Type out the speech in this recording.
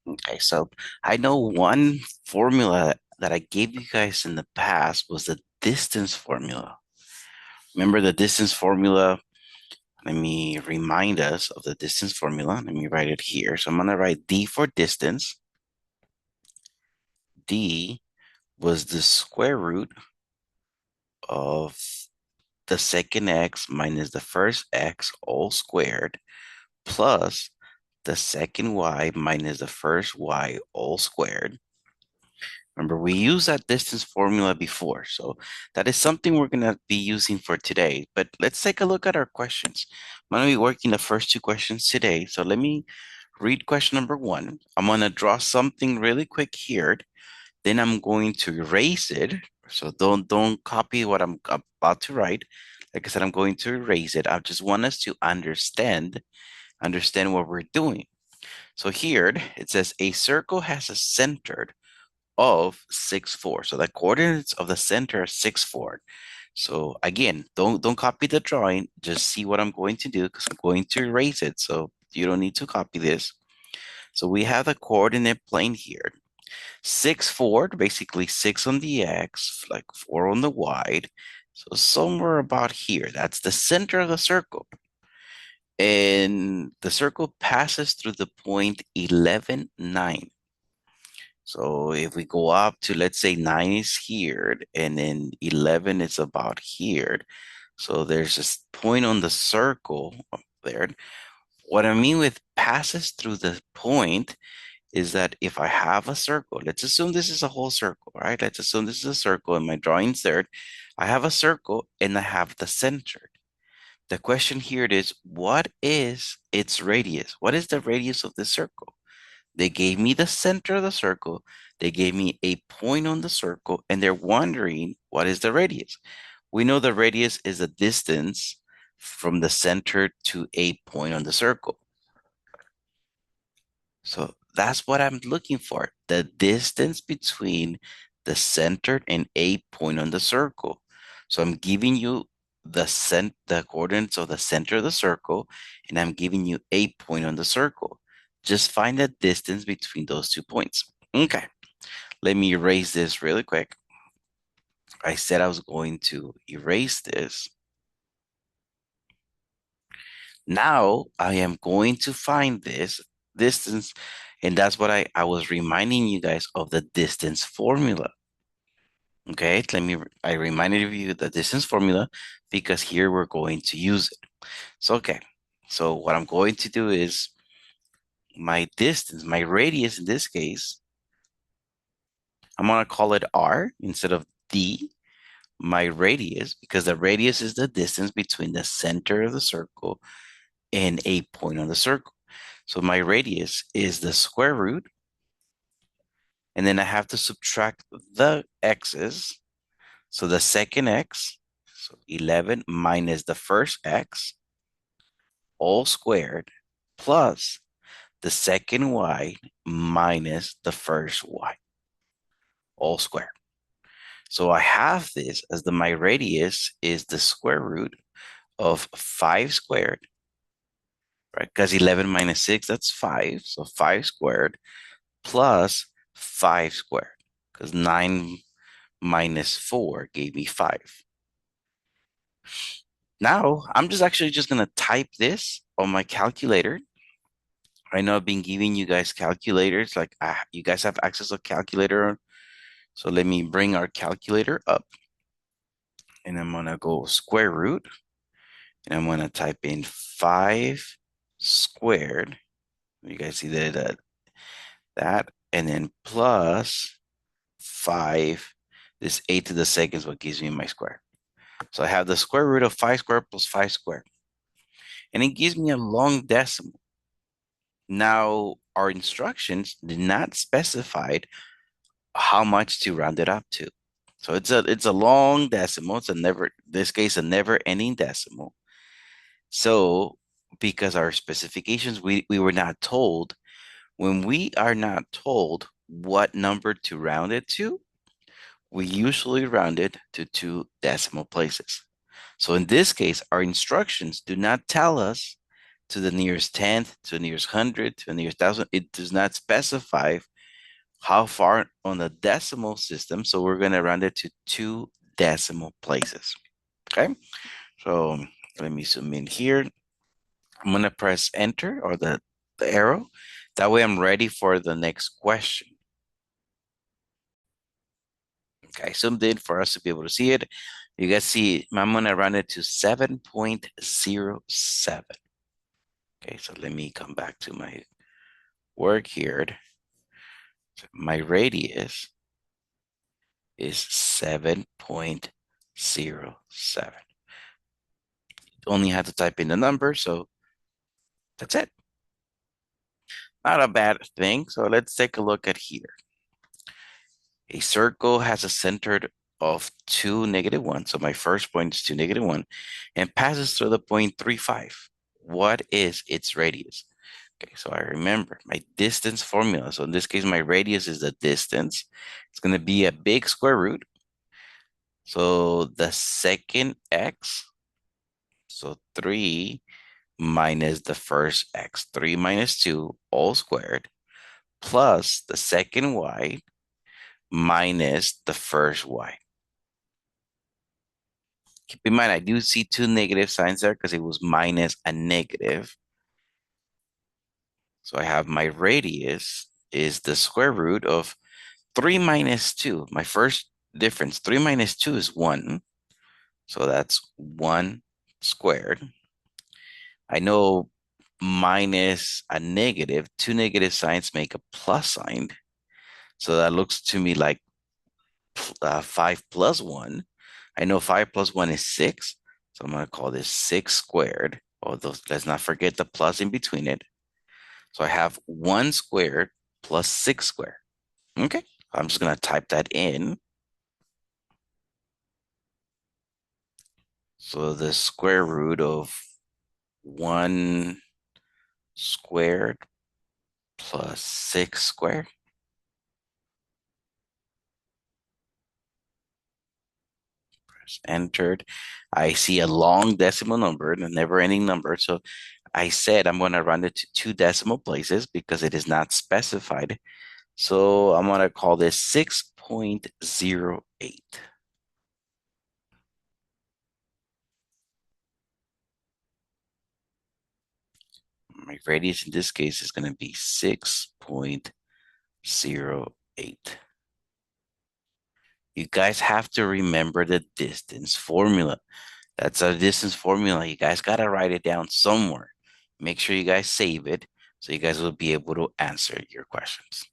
Okay, so I know one formula that I gave you guys in the past was the distance formula. Remember the distance formula? Let me remind us of the distance formula. Let me write it here. So I'm going to write D for distance. D was the square root of the second x minus the first x all squared plus the second y minus the first y all squared. Remember, we used that distance formula before, so that is something we're going to be using for today. But let's take a look at our questions. I'm going to be working the first two questions today. So let me read question number one. I'm going to draw something really quick here. Then I'm going to erase it. So don't copy what I'm about to write. Like I said, I'm going to erase it. I just want us to understand what we're doing. So here it says a circle has a center of 6, 4. So the coordinates of the center are 6, 4. So again, don't copy the drawing. Just see what I'm going to do because I'm going to erase it. So you don't need to copy this. So we have the coordinate plane here. 6, 4, basically 6 on the x, like 4 on the y. So somewhere about here. That's the center of the circle. And the circle passes through the point 11, 9. So if we go up to, let's say 9 is here, and then 11 is about here. So there's this point on the circle up there. What I mean with passes through the point is that if I have a circle, let's assume this is a whole circle, right? Let's assume this is a circle and my drawing's there. I have a circle and I have the center. The question here is, what is its radius? What is the radius of the circle? They gave me the center of the circle. They gave me a point on the circle, and they're wondering what is the radius. We know the radius is the distance from the center to a point on the circle. So that's what I'm looking for, the distance between the center and a point on the circle. So I'm giving you the coordinates of the center of the circle, and I'm giving you a point on the circle. Just find the distance between those 2 points. Okay, let me erase this really quick. I said I was going to erase this. Now I am going to find this distance, and that's what I was reminding you guys of the distance formula. Okay, I reminded you the distance formula because here we're going to use it. So, okay, so what I'm going to do is my distance, my radius in this case, I'm going to call it R instead of D. My radius, because the radius is the distance between the center of the circle and a point on the circle. So my radius is the square root, and then I have to subtract the x's. So the second x, so 11 minus the first x, all squared, plus the second y minus the first y, all squared. So I have this as my radius is the square root of 5 squared, right? Because 11 minus 6, that's 5. So 5 squared plus 5 squared, because 9 minus 4 gave me 5. Now, I'm just going to type this on my calculator. I know I've been giving you guys calculators, like you guys have access to a calculator. So let me bring our calculator up, and I'm going to go square root, and I'm going to type in 5 squared. You guys see that, and then plus 5. This 8 to the second is what gives me my square. So I have the square root of 5 squared plus 5 squared. And it gives me a long decimal. Now, our instructions did not specify how much to round it up to. So it's a long decimal. It's a never, in this case, a never-ending decimal. So because our specifications, we were not told. When we are not told what number to round it to, we usually round it to 2 decimal places. So in this case, our instructions do not tell us to the nearest tenth, to the nearest hundred, to the nearest thousand. It does not specify how far on the decimal system. So we're going to round it to two decimal places. Okay. So let me zoom in here. I'm going to press enter or the arrow. That way I'm ready for the next question. Okay, zoomed in for us to be able to see it. You guys see, I'm going to round it to 7.07. Okay, so let me come back to my work here. My radius is 7.07. Only had to type in the number, so that's it. Not a bad thing. So let's take a look at here. A circle has a center of 2, -1. So my first point is 2, -1, and passes through the point 3, 5. What is its radius? Okay, so I remember my distance formula. So in this case, my radius is the distance. It's going to be a big square root. So the second x, so 3 minus the first x, 3 minus 2, all squared, plus the second y minus the first y. Keep in mind, I do see two negative signs there because it was minus a negative. So I have my radius is the square root of 3 minus 2. My first difference, 3 minus 2 is 1. So that's 1 squared. I know minus a negative, two negative signs make a plus sign. So that looks to me like 5 plus 1. I know 5 plus 1 is 6. So I'm going to call this 6 squared. Although let's not forget the plus in between it. So I have 1 squared plus 6 squared. Okay, I'm just going to type that in. So the square root of 1 squared plus 6 squared. Press entered. I see a long decimal number, a never-ending number. So I said I'm going to round it to two decimal places because it is not specified. So I'm going to call this 6.08. My radius in this case is going to be 6.08. You guys have to remember the distance formula. That's a distance formula. You guys got to write it down somewhere. Make sure you guys save it so you guys will be able to answer your questions.